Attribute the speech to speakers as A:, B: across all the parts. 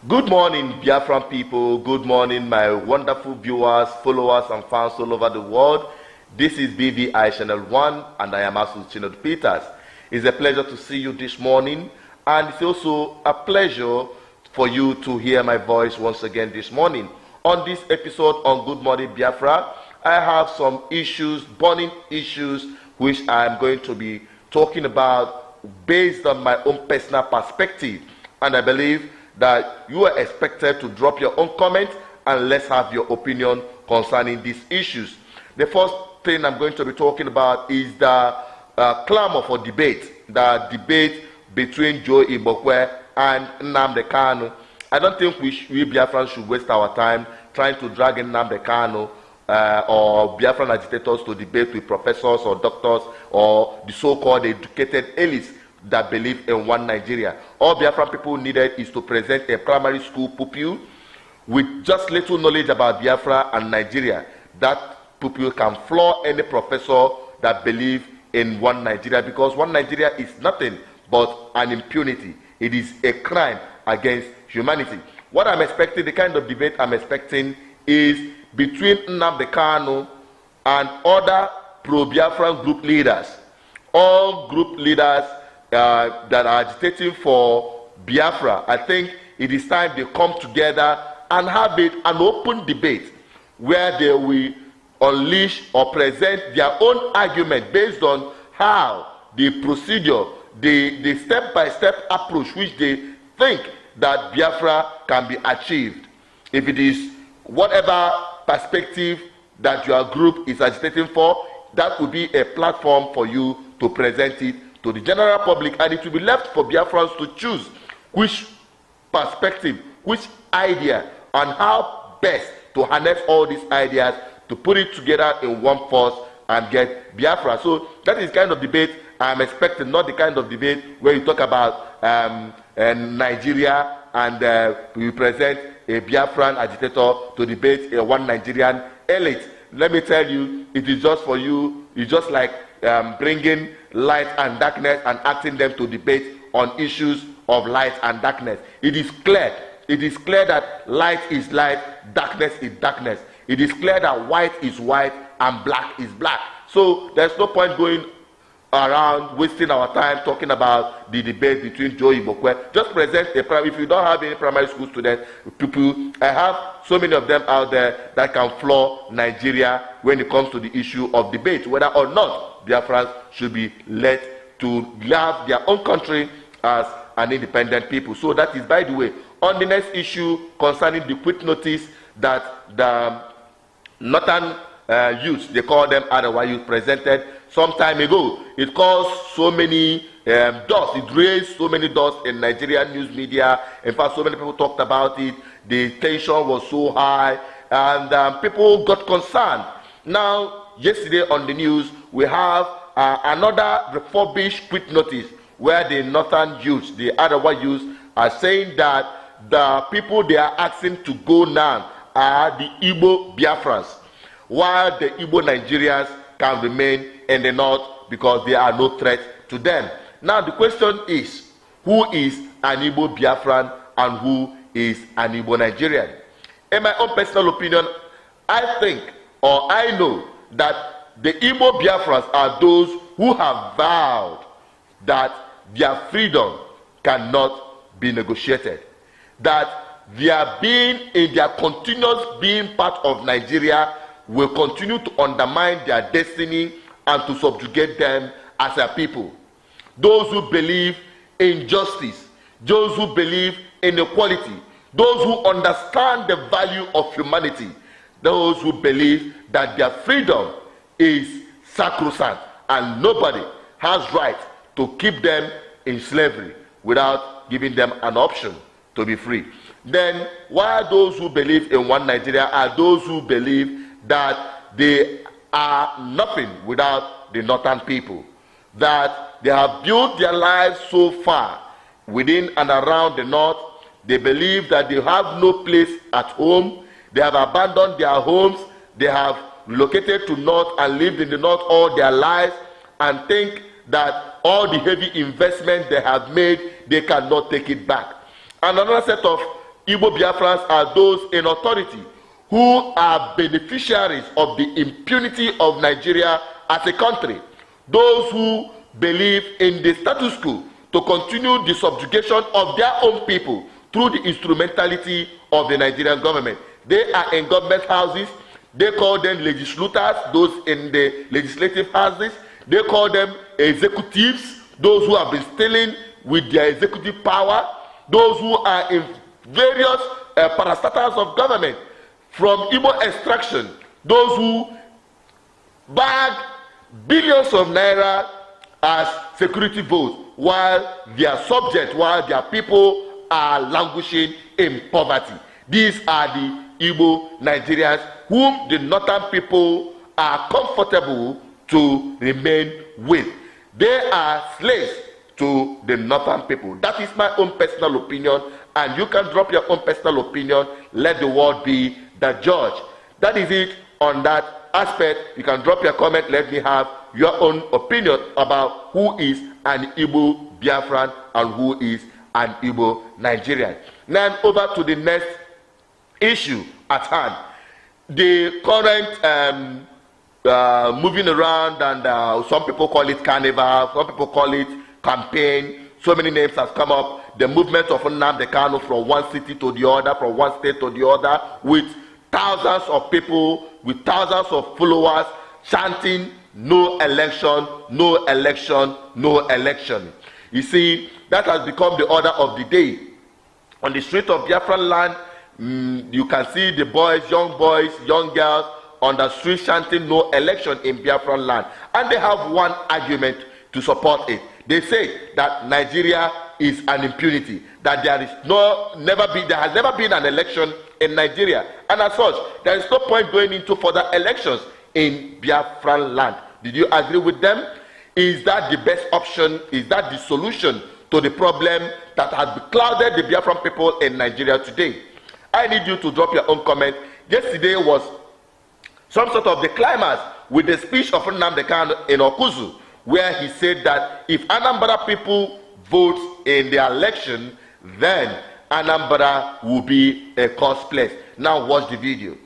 A: Good morning, Biafran people. Good morning, my wonderful viewers, followers, and fans all over the world. This is BVI Channel 1, and I am Asu Chinod Peters. It's a pleasure to see you this morning, and it's also a pleasure for you to hear my voice once again this morning. On this episode on Good Morning Biafra, I have some issues, burning issues, which I am going to be talking about based on my own personal perspective, and I believe that you are expected to drop your own comment and let's have your opinion concerning these issues. The first thing I'm going to be talking about is the clamor for debate, the debate between Joe Ibokwe and Nnamdi Kanu. I don't think we Biafrans should waste our time trying to drag in Nnamdi Kanu or Biafran agitators to debate with professors or doctors or the so-called educated elites that believe in one Nigeria. All Biafran people needed is to present a primary school pupil with just little knowledge about Biafra and Nigeria. That pupil can floor any professor that believe in one Nigeria, because one Nigeria is nothing but an impunity. It is a crime against humanity. What I'm expecting, the kind of debate I'm expecting, is between Nnamdi Kanu and other pro-Biafran group leaders. All group leaders that are agitating for Biafra. I think it is time they come together and have an open debate where they will unleash or present their own argument based on how the procedure, the step-by-step approach which they think that Biafra can be achieved. If it is whatever perspective that your group is agitating for, that will be a platform for you to present it to the general public, and it will be left for Biafrans to choose which perspective, which idea, and how best to harness all these ideas to put it together in one force and get Biafra. So that is kind of debate I'm expecting, not the kind of debate where you talk about Nigeria and we present a Biafran agitator to debate a one Nigerian elite. Let me tell you, it is just for you, it's just like bringing light and darkness and asking them to debate on issues of light and darkness. It is clear that light is light, darkness is darkness. It is clear that white is white and black is black. So there's no point going around wasting our time talking about the debate between Joe Ibokwe. Just present a primary. If you don't have any primary school students, people, I have so many of them out there that can floor Nigeria when it comes to the issue of debate, whether or not Biafrans should be led to have their own country as an independent people. So that is, by the way, on the next issue concerning the quick notice that the Northern youths, they call them Arawa youth, presented some time ago. It caused so many dust. It raised so many dust in Nigerian news media. In fact, so many people talked about it. The tension was so high, and people got concerned. Now, yesterday on the news, we have another refurbished quick notice where the Northern youths, the Arawa youths, are saying that the people they are asking to go now are the Igbo Biafrans, while the Igbo Nigerians can remain in the north because there are no threat to them. Now the question is, who is an Igbo Biafran and who is an Igbo Nigerian? In my own personal opinion, I think, or I know, that the Igbo Biafrans are those who have vowed that their freedom cannot be negotiated, that their being in their continuous being part of Nigeria will continue to undermine their destiny and to subjugate them as a people. Those who believe in justice, those who believe in equality, those who understand the value of humanity, those who believe that their freedom is sacrosanct and nobody has right to keep them in slavery without giving them an option to be free. Then why those who believe in one Nigeria are those who believe that they are nothing without the northern people, that they have built their lives so far within and around the north. They believe that they have no place at home. They have abandoned their homes. They have relocated to north and lived in the north all their lives, and think that all the heavy investment they have made, they cannot take it back. And another set of Igbo Biafrans are those in authority who are beneficiaries of the impunity of Nigeria as a country. Those who believe in the status quo to continue the subjugation of their own people through the instrumentality of the Nigerian government. They are in government houses. They call them legislators, those in the legislative houses. They call them executives, those who have been stealing with their executive power, those who are in various parastatals of government, from Igbo extraction, those who bag billions of naira as security votes while their subjects, while their people are languishing in poverty. These are the Igbo Nigerians whom the northern people are comfortable to remain with. They are slaves to the northern people. That is my own personal opinion, and you can drop your own personal opinion. Let the world be the judge. That is it on that aspect. You can drop your comment. Let me have your own opinion about who is an Igbo Biafran and who is an Igbo Nigerian. Now over to the next issue at hand. The current moving around, and some people call it carnival, some people call it campaign. So many names has come up. The movement of Nnamdi Kanu from one city to the other, from one state to the other, with thousands of people, with thousands of followers chanting no election, no election, no election. You see, that has become the order of the day. On the street of Biafran land, you can see the boys, young girls on the street chanting no election in Biafran land. And they have one argument to support it. They say that Nigeria is an impunity, that there has never been an election in Nigeria. And as such, there is no point going into further elections in Biafran land. Did you agree with them? Is that the best option? Is that the solution to the problem that has clouded the Biafran people in Nigeria today? I need you to drop your own comment. Yesterday was some sort of the climax with the speech of Nnamdi Kanu in Okuzu, where he said that if Anambra people vote in the election, then Anambra will be a cursed place. Now watch the video.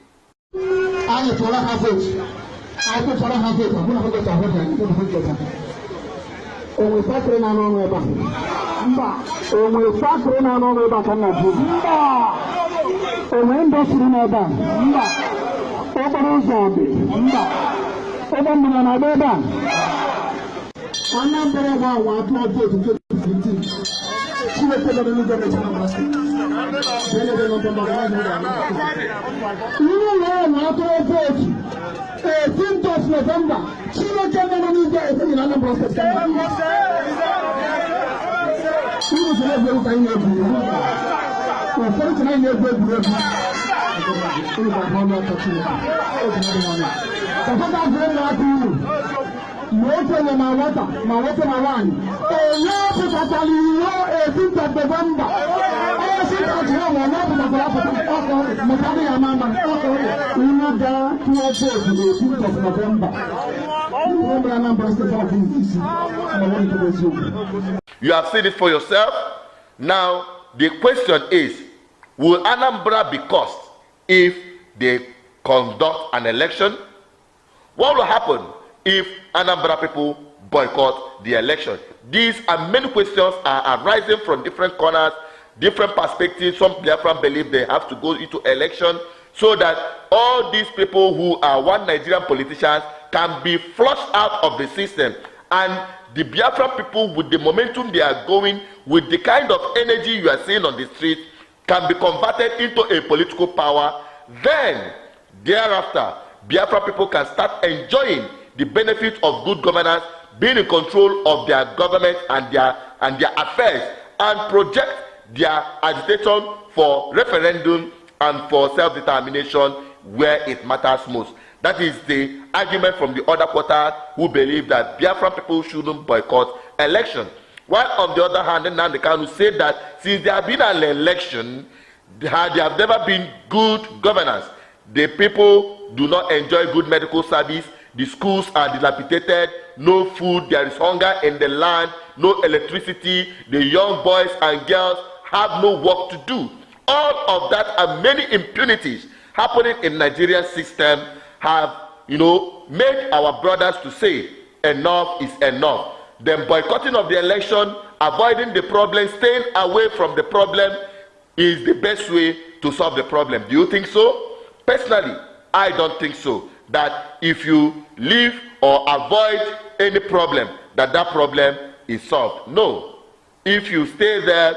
A: You have seen it for yourself. Now the question is, will Anambra be cursed if they conduct an election? What will happen if Anambra people boycott the election? These and many questions are arising from different corners, different perspectives. Some Biafran believe they have to go into election so that all these people who are one Nigerian politicians can be flushed out of the system, and the Biafran people, with the momentum they are going, with the kind of energy you are seeing on the street, can be converted into a political power. Then thereafter, Biafra people can start enjoying the benefit of good governance, being in control of their government and their affairs, and project their agitation for referendum and for self-determination where it matters most. That is the argument from the other quarter, who believe that Biafran people shouldn't boycott election. While on the other hand, Nnamdi Kanu said that since there have been an election, there have never been good governance. The people do not enjoy good medical service. The schools are dilapidated. No food. There is hunger in the land. No electricity. The young boys and girls have no work to do. All of that and many impunities happening in Nigerian system have, made our brothers to say enough is enough. The boycotting of the election, avoiding the problem, staying away from the problem is the best way to solve the problem. Do you think so? Personally, I don't think so. That if you leave or avoid any problem, that problem is solved. No. If you stay there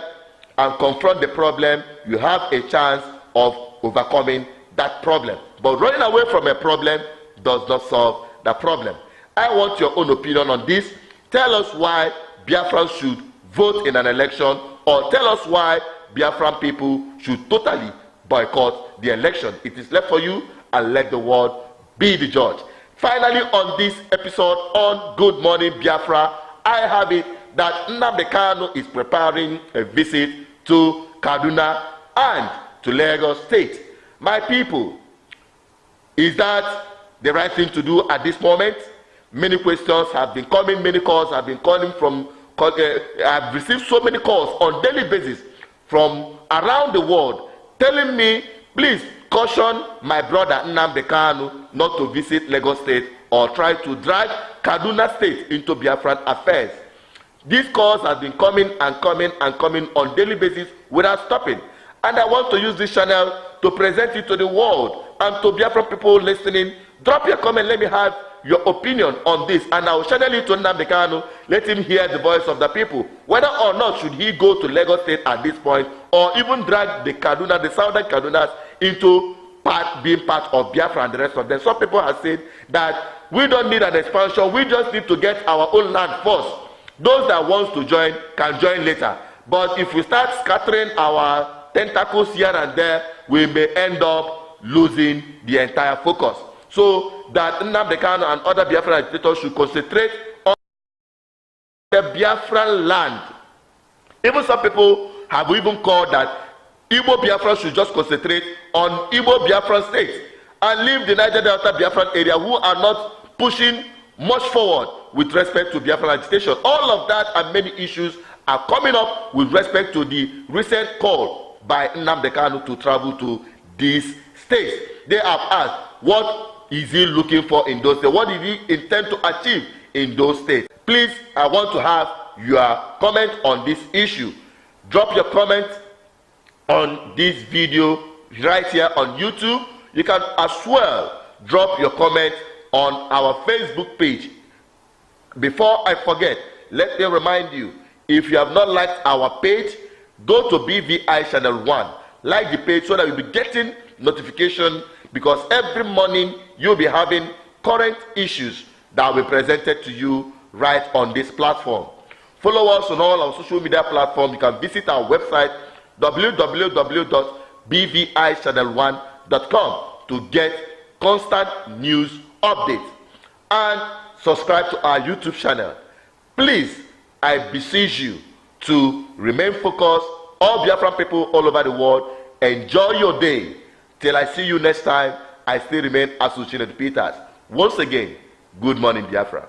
A: and confront the problem, you have a chance of overcoming that problem. But running away from a problem does not solve the problem. I want your own opinion on this. Tell us why Biafran should vote in an election, or tell us why Biafran people should totally boycott the election. It is left for you, and let the world be the judge. Finally, on this episode on Good Morning Biafra, I have it that Nnamdi Kanu is preparing a visit to Kaduna and to Lagos State. My people, is that the right thing to do at this moment? Many questions have been coming, many calls have been calling from, I've received so many calls on daily basis from around the world telling me, please caution my brother Nnamdi Kanu not to visit Lagos State or try to drag Kaduna State into Biafran affairs. These calls have been coming and coming and coming on daily basis without stopping. And I want to use this channel to present it to the world and to Biafran people listening. Drop your comment, let me have your opinion on this, and I will channel it to Nnamdi Kanu. Let him hear the voice of the people. Whether or not should he go to Lagos State at this point, or even drag the Kaduna, the southern Kadunas, into being part of Biafra and the rest of them. Some people have said that we don't need an expansion, we just need to get our own land first. Those that want to join can join later. But if we start scattering our tentacles here and there, we may end up losing the entire focus. So that Nnamdi Kanu and other Biafran agitators should concentrate on the Biafran land. Even some people have even called that Igbo Biafran should just concentrate on Igbo Biafran states and leave the Niger Delta Biafran area, who are not pushing much forward with respect to Biafran agitation. All of that and many issues are coming up with respect to the recent call by Nnamdi Kanu to travel to these states. They have asked, what is he looking for in those states? What did he intend to achieve in those states? Please, I want to have your comment on this issue. Drop your comment on this video right here on YouTube. You can as well drop your comment on our Facebook page. Before I forget, let me remind you, if you have not liked our page, go to BVI Channel 1. Like the page so that you'll be getting notification, because every morning you'll be having current issues that will be presented to you right on this platform. Follow us on all our social media platforms. You can visit our website www.bvichannel1.com to get constant news updates, and subscribe to our YouTube channel. Please, I beseech you to remain focused. All Biafran people all over the world, enjoy your day. Till I see you next time, I still remain Asuchinet Peters. Once again, good morning, Biafra.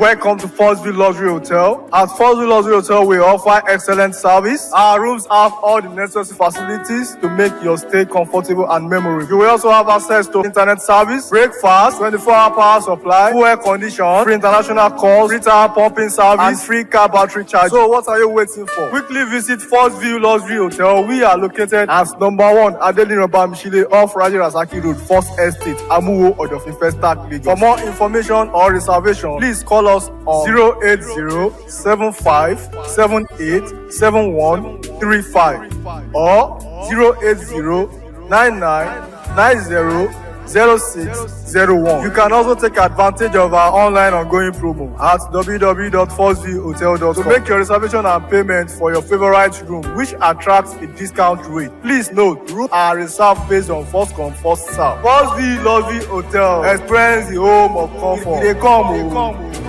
B: Welcome to Epsd Luxury Hotel. At Epsd Luxury Hotel, we offer excellent service. Our rooms have all the necessary facilities to make your stay comfortable and memorable. You will also have access to internet service, breakfast, 24-hour power supply, full air condition, free international calls, free tire pumping service, and free car battery charge. So what are you waiting for? Quickly visit Epsd Luxury Hotel. We are located at number 1 Adelino Bamishile off Raji Rasaki Road, First Estate, Amuwo, Odofin Festac, Lagos. For more information or reservation, please call call us on 08075787135 or 08099900601. You can also take advantage of our online ongoing promo at www.4zhotel.com to make your reservation and payment for your favorite room, which attracts a discount rate. Please note, rooms are reserved based on first come, first serve. 4Z Hotel, experience the home of comfort. They come.